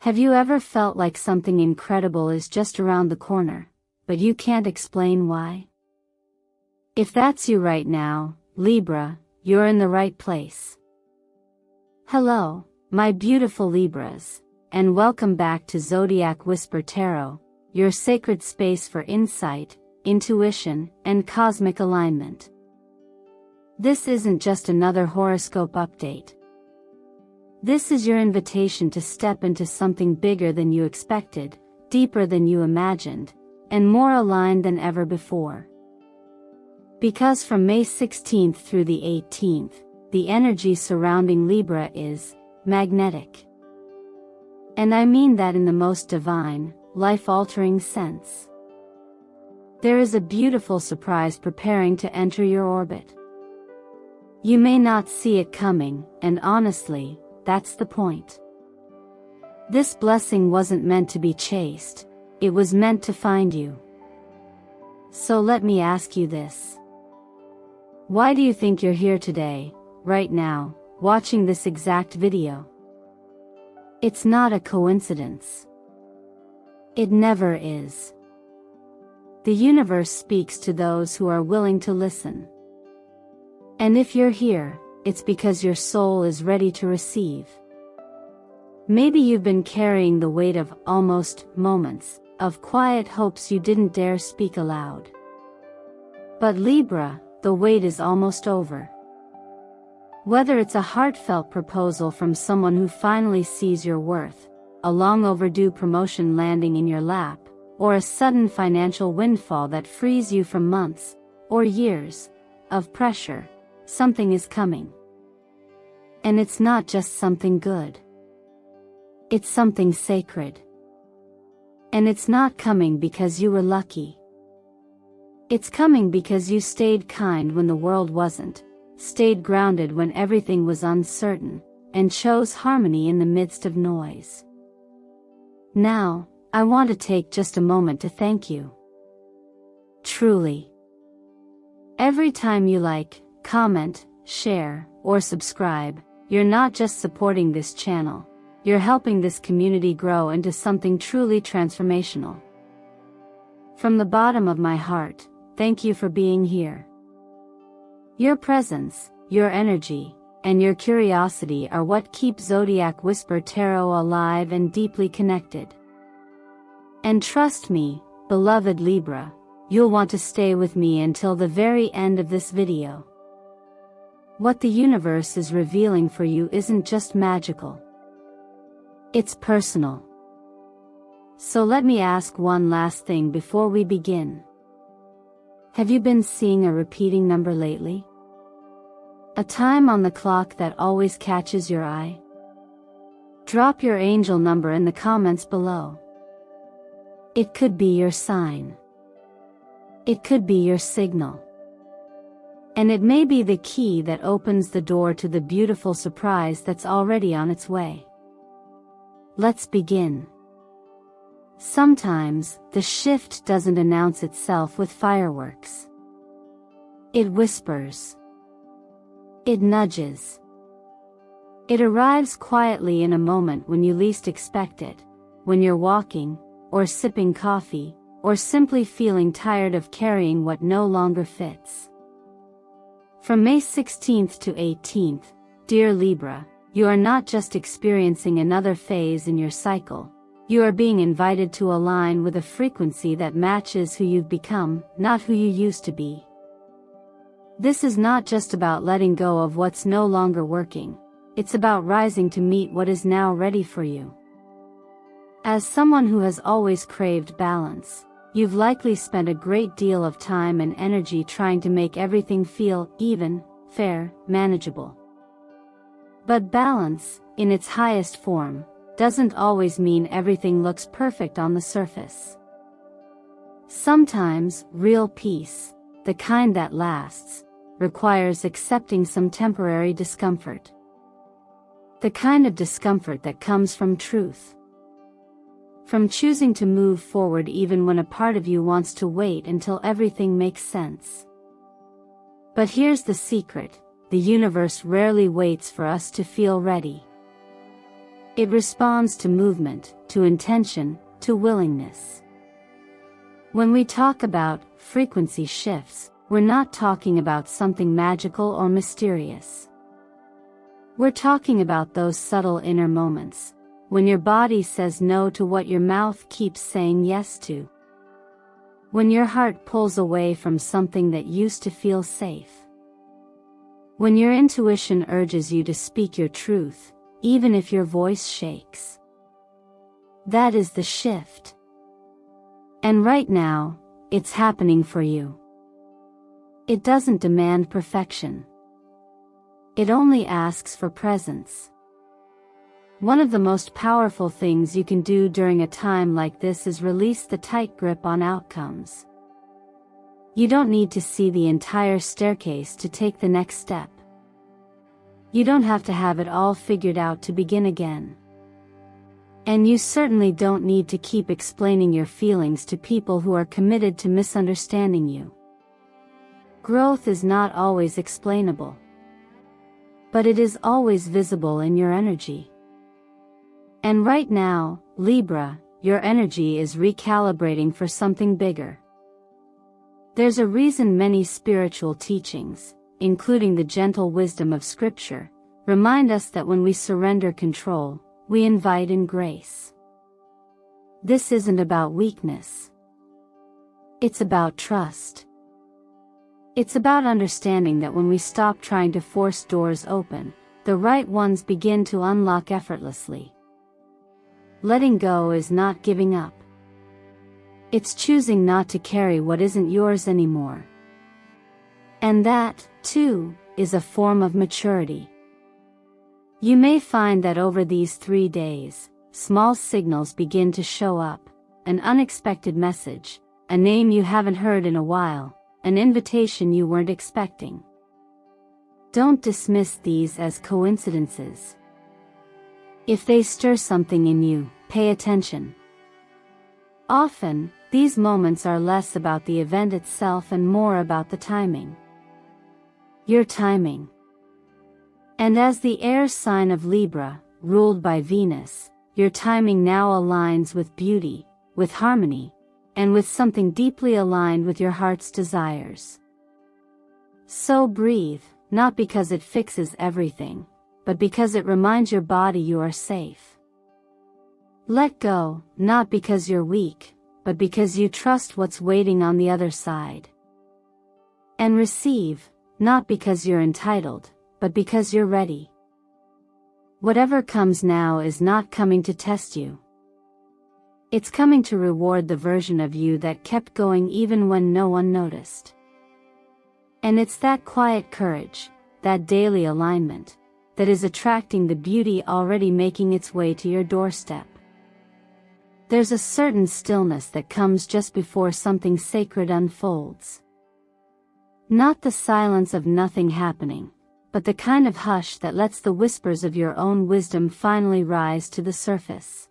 Have you ever felt like something incredible is just around the corner, but you can't explain why? If that's you right now, Libra, you're in the right place. Hello, my beautiful Libras, and welcome back to Zodiac Whisper Tarot, your sacred space for insight, intuition, and cosmic alignment. This isn't just another horoscope update. This is your invitation to step into something bigger than you expected, deeper than you imagined, and more aligned than ever before. Because from May 16th through the 18th, the energy surrounding Libra is magnetic. And I mean that in the most divine, life-altering sense. There is a beautiful surprise preparing to enter your orbit. You may not see it coming, and honestly, that's the point. This blessing wasn't meant to be chased, it was meant to find you. So let me ask you this. Why do you think you're here today, right now, watching this exact video? It's not a coincidence. It never is. The universe speaks to those who are willing to listen. And if you're here, it's because your soul is ready to receive. Maybe you've been carrying the weight of almost moments of quiet hopes you didn't dare speak aloud. But Libra, the wait is almost over. Whether it's a heartfelt proposal from someone who finally sees your worth, a long overdue promotion landing in your lap, or a sudden financial windfall that frees you from months, or years, of pressure, something is coming. And it's not just something good. It's something sacred. And it's not coming because you were lucky. It's coming because you stayed kind when the world wasn't, stayed grounded when everything was uncertain, and chose harmony in the midst of noise. Now, I want to take just a moment to thank you. Truly. Every time you like, comment, share, or subscribe, you're not just supporting this channel, you're helping this community grow into something truly transformational. From the bottom of my heart, thank you for being here. Your presence, your energy, and your curiosity are what keep Zodiac Whisper Tarot alive and deeply connected. And trust me, beloved Libra, you'll want to stay with me until the very end of this video. What the universe is revealing for you isn't just magical. It's personal. So let me ask one last thing before we begin. Have you been seeing a repeating number lately? A time on the clock that always catches your eye? Drop your angel number in the comments below. It could be your sign. It could be your signal. And it may be the key that opens the door to the beautiful surprise that's already on its way. Let's begin. Sometimes, the shift doesn't announce itself with fireworks. It whispers. It nudges. It arrives quietly in a moment when you least expect it, when you're walking, or sipping coffee, or simply feeling tired of carrying what no longer fits. From May 16th to 18th, dear Libra, you are not just experiencing another phase in your cycle, you are being invited to align with a frequency that matches who you've become, not who you used to be. This is not just about letting go of what's no longer working, it's about rising to meet what is now ready for you. As someone who has always craved balance, you've likely spent a great deal of time and energy trying to make everything feel even, fair, manageable. But balance, in its highest form, doesn't always mean everything looks perfect on the surface. Sometimes, real peace, the kind that lasts, requires accepting some temporary discomfort. The kind of discomfort that comes from truth. From choosing to move forward even when a part of you wants to wait until everything makes sense. But here's the secret, the universe rarely waits for us to feel ready. It responds to movement, to intention, to willingness. When we talk about frequency shifts, we're not talking about something magical or mysterious. We're talking about those subtle inner moments, when your body says no to what your mouth keeps saying yes to. When your heart pulls away from something that used to feel safe. When your intuition urges you to speak your truth, even if your voice shakes. That is the shift. And right now, it's happening for you. It doesn't demand perfection. It only asks for presence. One of the most powerful things you can do during a time like this is release the tight grip on outcomes. You don't need to see the entire staircase to take the next step. You don't have to have it all figured out to begin again. And you certainly don't need to keep explaining your feelings to people who are committed to misunderstanding you. Growth is not always explainable. But it is always visible in your energy. And right now, Libra, your energy is recalibrating for something bigger. There's a reason many spiritual teachings, including the gentle wisdom of Scripture, remind us that when we surrender control, we invite in grace. This isn't about weakness. It's about trust. It's about understanding that when we stop trying to force doors open, the right ones begin to unlock effortlessly. Letting go is not giving up. It's choosing not to carry what isn't yours anymore. And that, too, is a form of maturity. You may find that over these 3 days, small signals begin to show up, an unexpected message, a name you haven't heard in a while, an invitation you weren't expecting. Don't dismiss these as coincidences. If they stir something in you, pay attention. Often, these moments are less about the event itself and more about the timing. Your timing. And as the air sign of Libra, ruled by Venus, your timing now aligns with beauty, with harmony, and with something deeply aligned with your heart's desires. So breathe, not because it fixes everything, but because it reminds your body you are safe. Let go, not because you're weak, but because you trust what's waiting on the other side. And receive, not because you're entitled, but because you're ready. Whatever comes now is not coming to test you. It's coming to reward the version of you that kept going even when no one noticed. And it's that quiet courage, that daily alignment, that is attracting the beauty already making its way to your doorstep. There's a certain stillness that comes just before something sacred unfolds. Not the silence of nothing happening, but the kind of hush that lets the whispers of your own wisdom finally rise to the surface.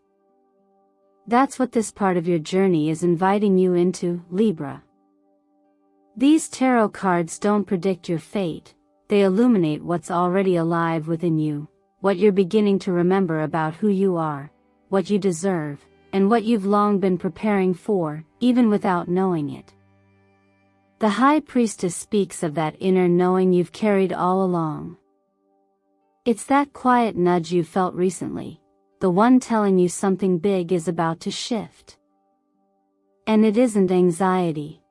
That's what this part of your journey is inviting you into, Libra. These tarot cards don't predict your fate, they illuminate what's already alive within you, what you're beginning to remember about who you are, what you deserve, and what you've long been preparing for, even without knowing it. The High Priestess speaks of that inner knowing you've carried all along. It's that quiet nudge you felt recently, the one telling you something big is about to shift. And it isn't anxiety.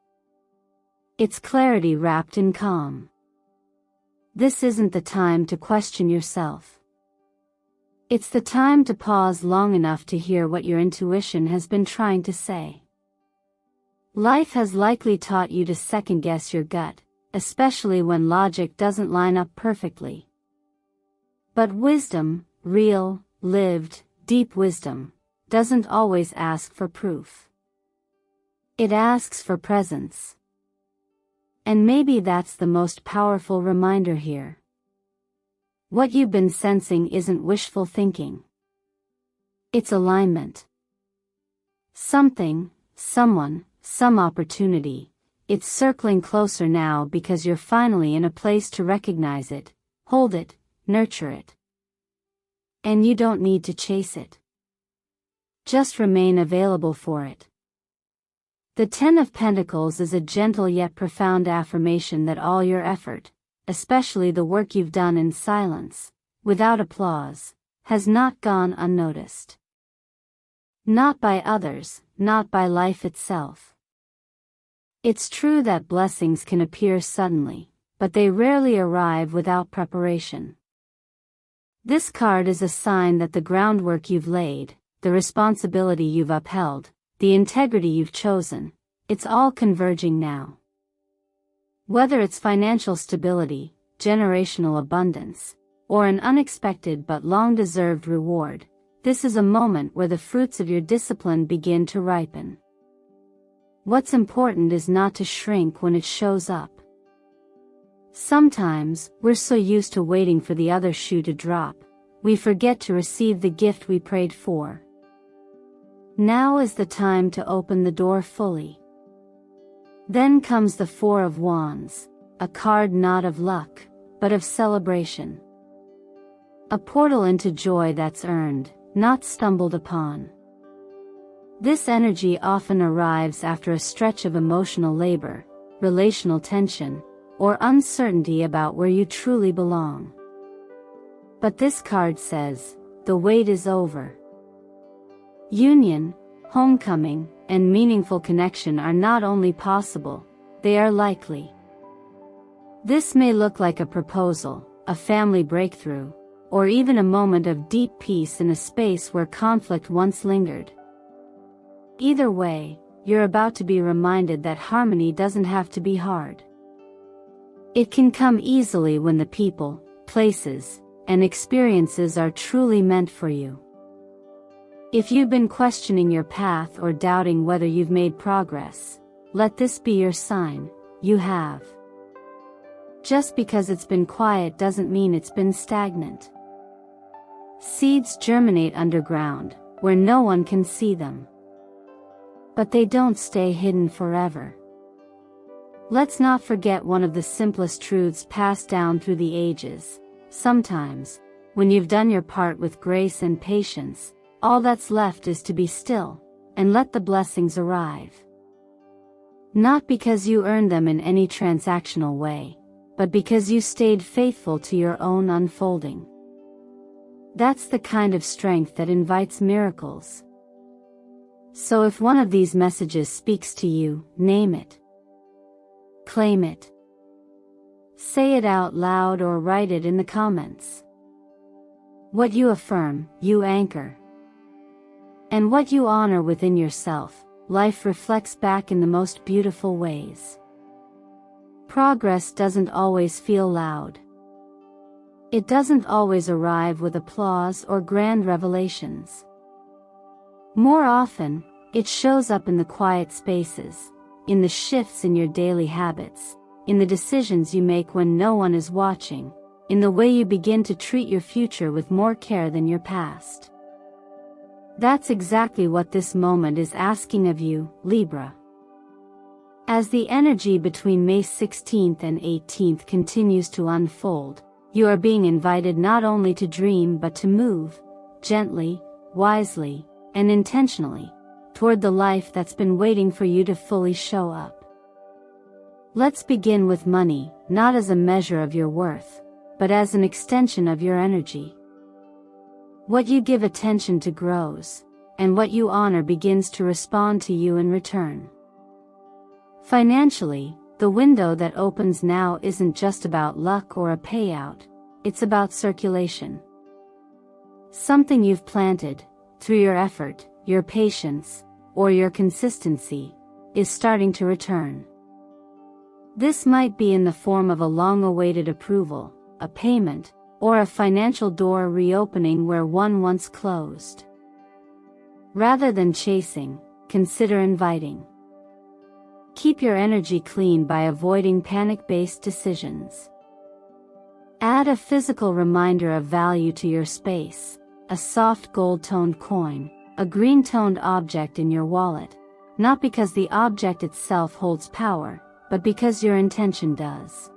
It's clarity wrapped in calm. This isn't the time to question yourself. It's the time to pause long enough to hear what your intuition has been trying to say. Life has likely taught you to second-guess your gut, especially when logic doesn't line up perfectly. But wisdom, real, lived, deep wisdom, doesn't always ask for proof. It asks for presence. And maybe that's the most powerful reminder here. What you've been sensing isn't wishful thinking. It's alignment. Something, someone, some opportunity, it's circling closer now because you're finally in a place to recognize it, hold it, nurture it. And you don't need to chase it. Just remain available for it. The Ten of Pentacles is a gentle yet profound affirmation that all your effort, especially the work you've done in silence, without applause, has not gone unnoticed. Not by others, not by life itself. It's true that blessings can appear suddenly, but they rarely arrive without preparation. This card is a sign that the groundwork you've laid, the responsibility you've upheld, the integrity you've chosen, it's all converging now. Whether it's financial stability, generational abundance, or an unexpected but long-deserved reward, this is a moment where the fruits of your discipline begin to ripen. What's important is not to shrink when it shows up. Sometimes, we're so used to waiting for the other shoe to drop, we forget to receive the gift we prayed for. Now is the time to open the door fully. Then comes the Four of Wands, a card not of luck, but of celebration. A portal into joy that's earned, not stumbled upon. This energy often arrives after a stretch of emotional labor, relational tension, or uncertainty about where you truly belong. But this card says, the wait is over. Union, homecoming, and meaningful connection are not only possible, they are likely. This may look like a proposal, a family breakthrough, or even a moment of deep peace in a space where conflict once lingered. Either way, you're about to be reminded that harmony doesn't have to be hard. It can come easily when the people, places, and experiences are truly meant for you. If you've been questioning your path or doubting whether you've made progress, let this be your sign, you have. Just because it's been quiet doesn't mean it's been stagnant. Seeds germinate underground, where no one can see them. But they don't stay hidden forever. Let's not forget one of the simplest truths passed down through the ages. Sometimes, when you've done your part with grace and patience, all that's left is to be still, and let the blessings arrive. Not because you earned them in any transactional way, but because you stayed faithful to your own unfolding. That's the kind of strength that invites miracles. So if one of these messages speaks to you, name it. Claim it. Say it out loud or write it in the comments. What you affirm, you anchor. And what you honor within yourself, life reflects back in the most beautiful ways. Progress doesn't always feel loud. It doesn't always arrive with applause or grand revelations. More often, it shows up in the quiet spaces, in the shifts in your daily habits, in the decisions you make when no one is watching, in the way you begin to treat your future with more care than your past. That's exactly what this moment is asking of you, Libra. As the energy between May 16th and 18th continues to unfold, you are being invited not only to dream but to move, gently, wisely, and intentionally, toward the life that's been waiting for you to fully show up. Let's begin with money, not as a measure of your worth, but as an extension of your energy. What you give attention to grows, and what you honor begins to respond to you in return. Financially, the window that opens now isn't just about luck or a payout, it's about circulation. Something you've planted, through your effort, your patience, or your consistency, is starting to return. This might be in the form of a long-awaited approval, a payment, or a financial door reopening where one once closed. Rather than chasing, consider inviting. Keep your energy clean by avoiding panic-based decisions. Add a physical reminder of value to your space, a soft gold-toned coin, a green-toned object in your wallet, not because the object itself holds power, but because your intention does.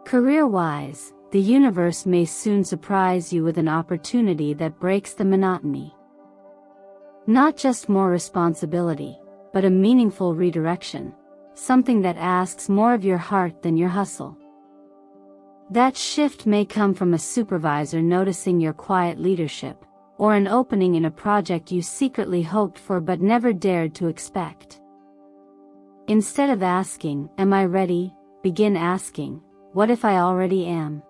Career-wise, the universe may soon surprise you with an opportunity that breaks the monotony. Not just more responsibility, but a meaningful redirection, something that asks more of your heart than your hustle. That shift may come from a supervisor noticing your quiet leadership, or an opening in a project you secretly hoped for but never dared to expect. Instead of asking, "Am I ready?" begin asking, "What if I already am?"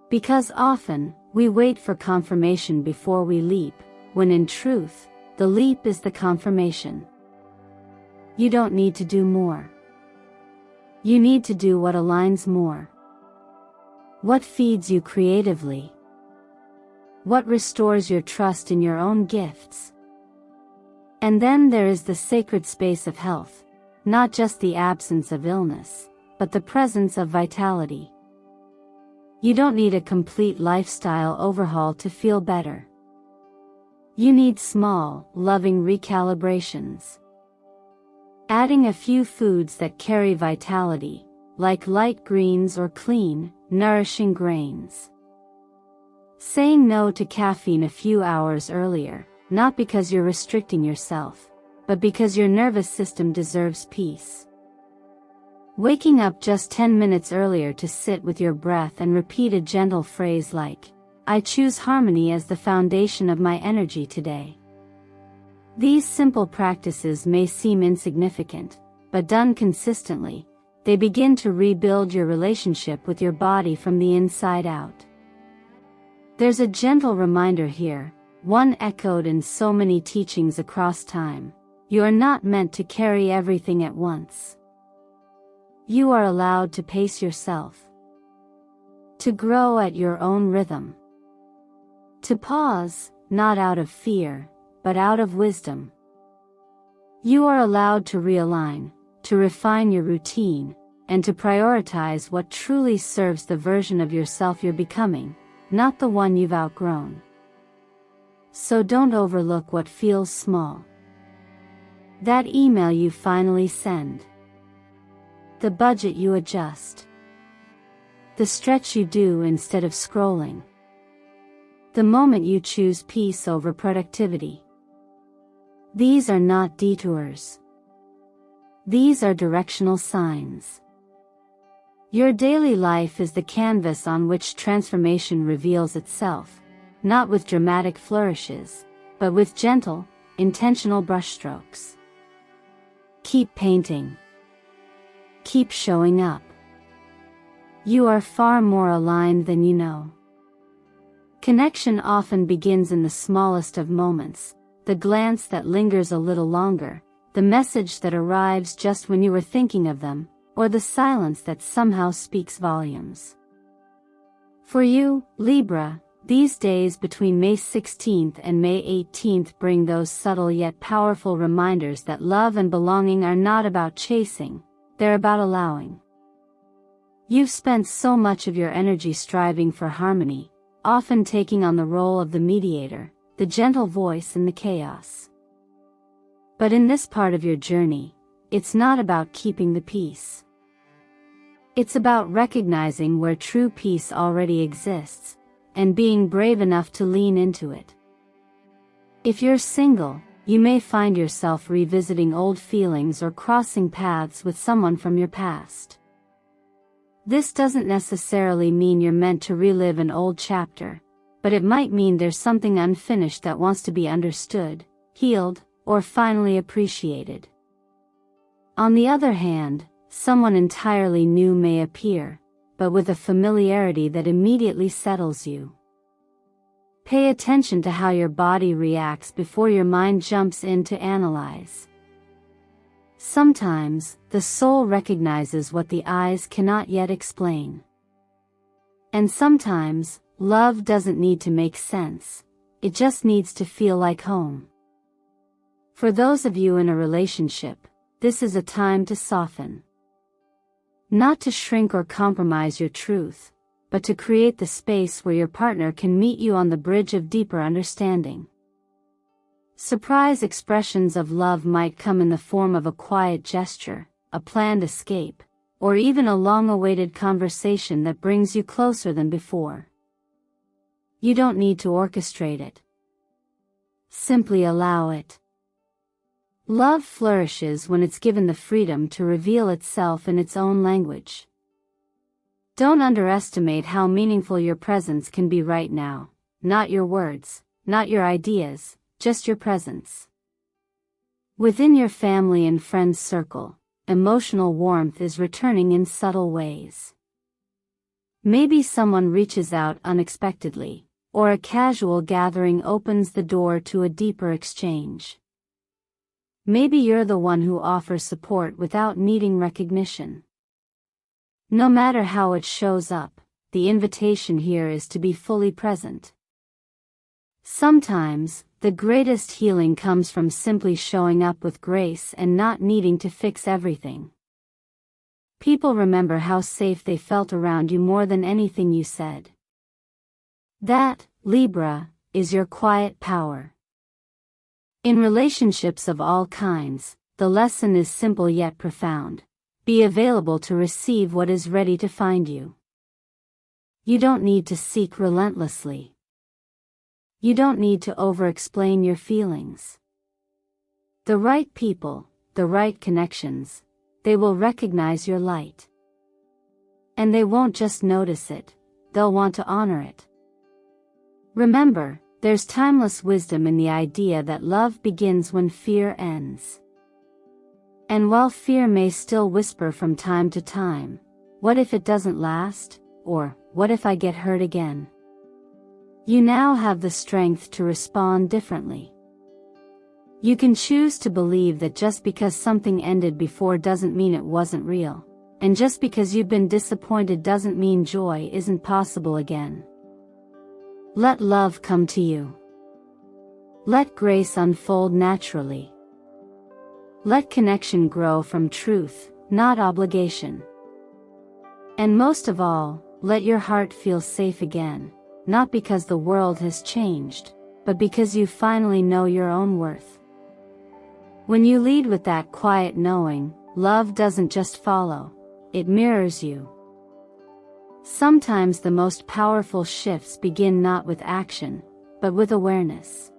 Because often, we wait for confirmation before we leap, when in truth, the leap is the confirmation. You don't need to do more. You need to do what aligns more. What feeds you creatively? What restores your trust in your own gifts? And then there is the sacred space of health, not just the absence of illness, but the presence of vitality. You don't need a complete lifestyle overhaul to feel better. You need small, loving recalibrations. Adding a few foods that carry vitality, like light greens or clean, nourishing grains. Saying no to caffeine a few hours earlier, not because you're restricting yourself, but because your nervous system deserves peace. Waking up just 10 minutes earlier to sit with your breath and repeat a gentle phrase like, "I choose harmony as the foundation of my energy today." These simple practices may seem insignificant, but done consistently, they begin to rebuild your relationship with your body from the inside out. There's a gentle reminder here, one echoed in so many teachings across time: you are not meant to carry everything at once. You are allowed to pace yourself. To grow at your own rhythm. To pause, not out of fear, but out of wisdom. You are allowed to realign, to refine your routine, and to prioritize what truly serves the version of yourself you're becoming, not the one you've outgrown. So don't overlook what feels small. That email you finally send. The budget you adjust. The stretch you do instead of scrolling. The moment you choose peace over productivity. These are not detours. These are directional signs. Your daily life is the canvas on which transformation reveals itself, not with dramatic flourishes, but with gentle, intentional brushstrokes. Keep painting. Keep showing up. You are far more aligned than you know. Connection often begins in the smallest of moments, the glance that lingers a little longer, the message that arrives just when you were thinking of them, or the silence that somehow speaks volumes. For you, Libra, these days between May 16th and May 18th bring those subtle yet powerful reminders that love and belonging are not about chasing, they're about allowing. You've spent so much of your energy striving for harmony, often taking on the role of the mediator, the gentle voice in the chaos. But in this part of your journey, it's not about keeping the peace. It's about recognizing where true peace already exists, and being brave enough to lean into it. If you're single, you may find yourself revisiting old feelings or crossing paths with someone from your past. This doesn't necessarily mean you're meant to relive an old chapter, but it might mean there's something unfinished that wants to be understood, healed, or finally appreciated. On the other hand, someone entirely new may appear, but with a familiarity that immediately settles you. Pay attention to how your body reacts before your mind jumps in to analyze. Sometimes, the soul recognizes what the eyes cannot yet explain. And sometimes, love doesn't need to make sense, it just needs to feel like home. For those of you in a relationship, this is a time to soften. Not to shrink or compromise your truth, but to create the space where your partner can meet you on the bridge of deeper understanding. Surprise expressions of love might come in the form of a quiet gesture, a planned escape, or even a long-awaited conversation that brings you closer than before. You don't need to orchestrate it. Simply allow it. Love flourishes when it's given the freedom to reveal itself in its own language. Don't underestimate how meaningful your presence can be right now. Not your words, not your ideas, just your presence. Within your family and friends circle, emotional warmth is returning in subtle ways. Maybe someone reaches out unexpectedly, or a casual gathering opens the door to a deeper exchange. Maybe you're the one who offers support without needing recognition. No matter how it shows up, the invitation here is to be fully present. Sometimes, the greatest healing comes from simply showing up with grace and not needing to fix everything. People remember how safe they felt around you more than anything you said. That, Libra, is your quiet power. In relationships of all kinds, the lesson is simple yet profound. Be available to receive what is ready to find you. You don't need to seek relentlessly. You don't need to over-explain your feelings. The right people, the right connections, they will recognize your light. And they won't just notice it, they'll want to honor it. Remember, there's timeless wisdom in the idea that love begins when fear ends. And while fear may still whisper from time to time, what if it doesn't last? Or, what if I get hurt again? You now have the strength to respond differently. You can choose to believe that just because something ended before doesn't mean it wasn't real, and just because you've been disappointed doesn't mean joy isn't possible again. Let love come to you. Let grace unfold naturally. Let connection grow from truth, not obligation. And most of all, let your heart feel safe again. Not because the world has changed, but because you finally know your own worth. When you lead with that quiet knowing, love doesn't just follow, it mirrors you. Sometimes the most powerful shifts begin not with action, but with awareness.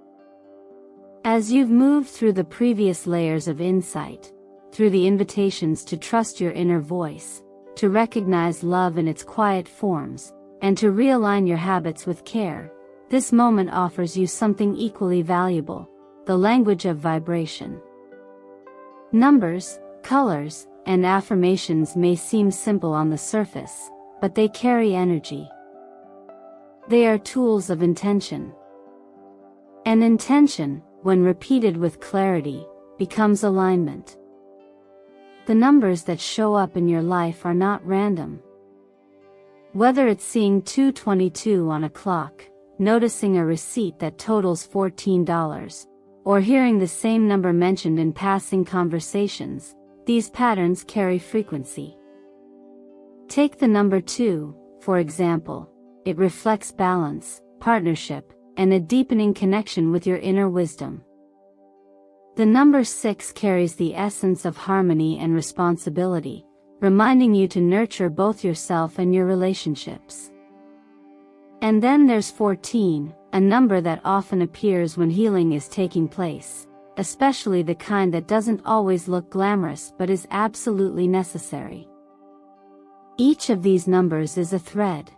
As you've moved through the previous layers of insight, through the invitations to trust your inner voice, to recognize love in its quiet forms, and to realign your habits with care, this moment offers you something equally valuable, the language of vibration. Numbers, colors, and affirmations may seem simple on the surface, but they carry energy. They are tools of intention. And intention, when repeated with clarity, becomes alignment. The numbers that show up in your life are not random. Whether it's seeing 222 on a clock, noticing a receipt that totals $14, or hearing the same number mentioned in passing conversations, these patterns carry frequency. Take the number 2, for example. It reflects balance, partnership, and a deepening connection with your inner wisdom. The number 6 carries the essence of harmony and responsibility, reminding you to nurture both yourself and your relationships. And then there's 14, a number that often appears when healing is taking place, especially the kind that doesn't always look glamorous but is absolutely necessary. Each of these numbers is a thread.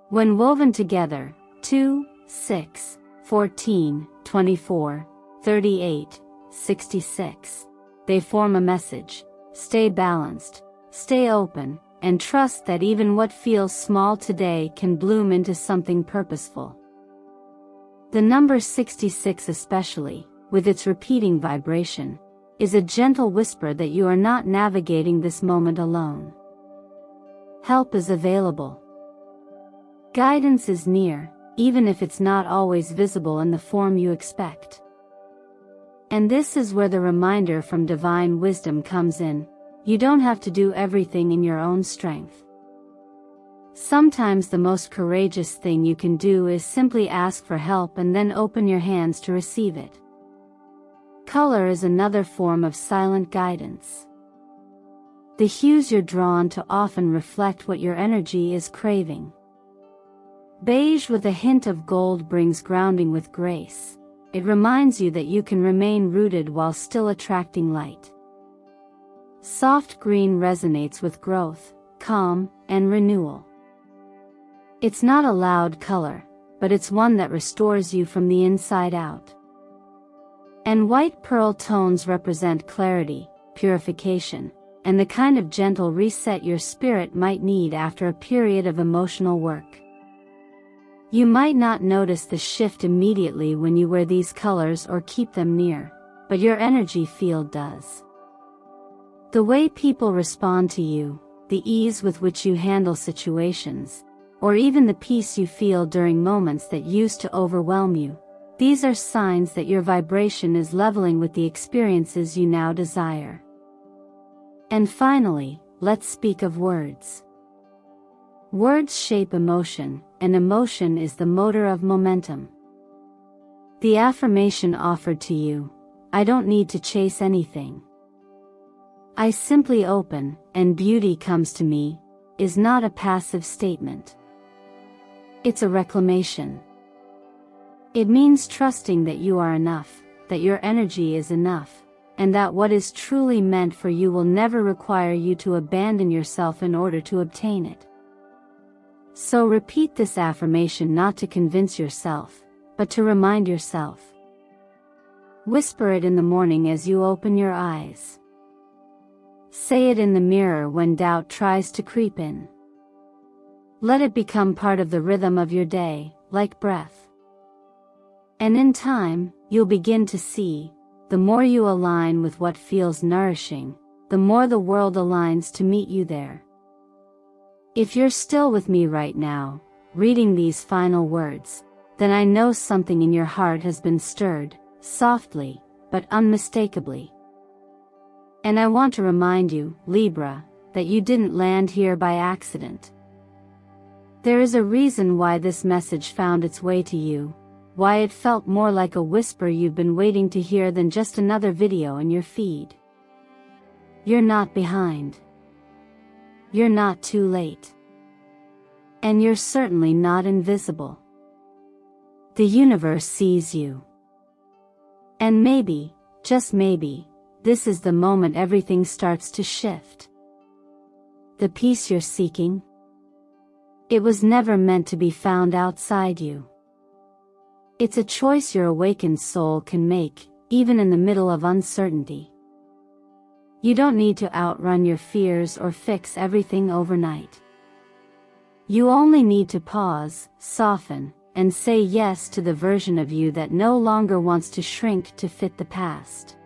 When woven together, 2, 6, 14, 24, 38, 66, they form a message. Stay balanced, stay open, and trust that even what feels small today can bloom into something purposeful. The number 66 especially, with its repeating vibration, is a gentle whisper that you are not navigating this moment alone. Help is available. Guidance is near, even if it's not always visible in the form you expect. And this is where the reminder from divine wisdom comes in. You don't have to do everything in your own strength. Sometimes the most courageous thing you can do is simply ask for help and then open your hands to receive it. Color is another form of silent guidance. The hues you're drawn to often reflect what your energy is craving. Beige with a hint of gold brings grounding with grace. It reminds you that you can remain rooted while still attracting light. Soft green resonates with growth, calm, and renewal. It's not a loud color, but it's one that restores you from the inside out. And white pearl tones represent clarity, purification, and the kind of gentle reset your spirit might need after a period of emotional work. You might not notice the shift immediately when you wear these colors or keep them near, but your energy field does. The way people respond to you, the ease with which you handle situations, or even the peace you feel during moments that used to overwhelm you, these are signs that your vibration is leveling with the experiences you now desire. And finally, let's speak of words. Words shape emotion, and emotion is the motor of momentum. The affirmation offered to you, "I don't need to chase anything. I simply open, and beauty comes to me," is not a passive statement. It's a reclamation. It means trusting that you are enough, that your energy is enough, and that what is truly meant for you will never require you to abandon yourself in order to obtain it. So repeat this affirmation not to convince yourself, but to remind yourself. Whisper it in the morning as you open your eyes. Say it in the mirror when doubt tries to creep in. Let it become part of the rhythm of your day, like breath. And in time, you'll begin to see, the more you align with what feels nourishing, the more the world aligns to meet you there. If you're still with me right now, reading these final words, then I know something in your heart has been stirred, softly, but unmistakably. And I want to remind you, Libra, that you didn't land here by accident. There is a reason why this message found its way to you, why it felt more like a whisper you've been waiting to hear than just another video in your feed. You're not behind. You're not too late. And you're certainly not invisible. The universe sees you. And maybe, just maybe, this is the moment everything starts to shift. The peace you're seeking? It was never meant to be found outside you. It's a choice your awakened soul can make, even in the middle of uncertainty. You don't need to outrun your fears or fix everything overnight. You only need to pause, soften, and say yes to the version of you that no longer wants to shrink to fit the past.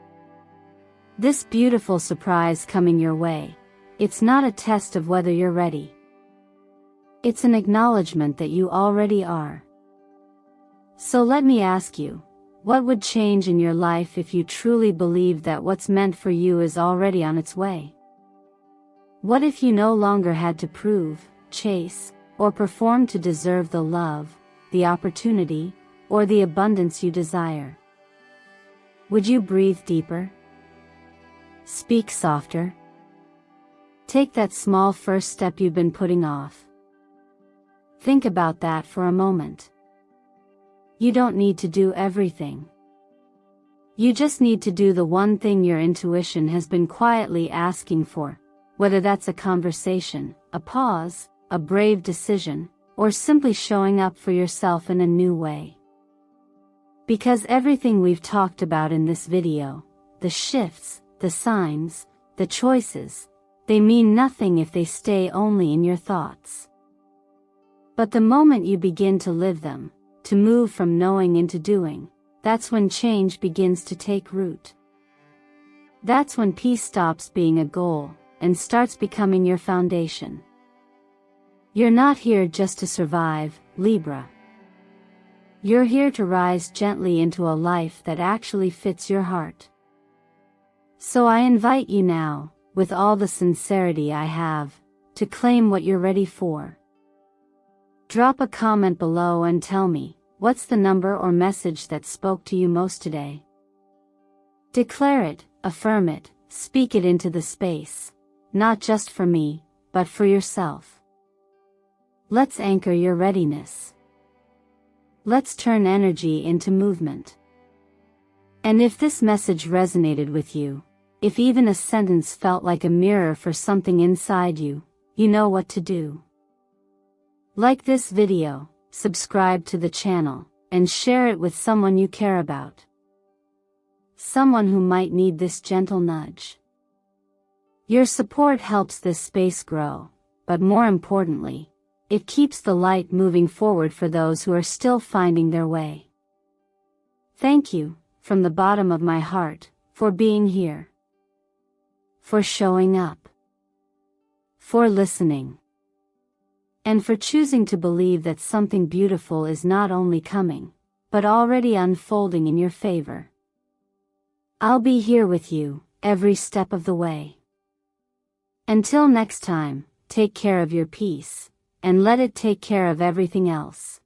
This beautiful surprise coming your way, it's not a test of whether you're ready. It's an acknowledgement that you already are. So let me ask you, what would change in your life if you truly believed that what's meant for you is already on its way? What if you no longer had to prove, chase, or perform to deserve the love, the opportunity, or the abundance you desire? Would you breathe deeper? Speak softer? Take that small first step you've been putting off. Think about that for a moment. You don't need to do everything. You just need to do the one thing your intuition has been quietly asking for, whether that's a conversation, a pause, a brave decision, or simply showing up for yourself in a new way. Because everything we've talked about in this video, the shifts, the signs, the choices, they mean nothing if they stay only in your thoughts. But the moment you begin to live them, to move from knowing into doing, that's when change begins to take root. That's when peace stops being a goal, and starts becoming your foundation. You're not here just to survive, Libra. You're here to rise gently into a life that actually fits your heart. So I invite you now, with all the sincerity I have, to claim what you're ready for. Drop a comment below and tell me, what's the number or message that spoke to you most today? Declare it, affirm it, speak it into the space. not just for me, but for yourself. Let's anchor your readiness. Let's turn energy into movement. And if this message resonated with you, if even a sentence felt like a mirror for something inside you, you know what to do. Like this video, subscribe to the channel, and share it with someone you care about. Someone who might need this gentle nudge. Your support helps this space grow, but more importantly, it keeps the light moving forward for those who are still finding their way. Thank you, from the bottom of my heart, for being here. For showing up. For listening. And for choosing to believe that something beautiful is not only coming, but already unfolding in your favor. I'll be here with you, every step of the way. Until next time, take care of your peace, and let it take care of everything else.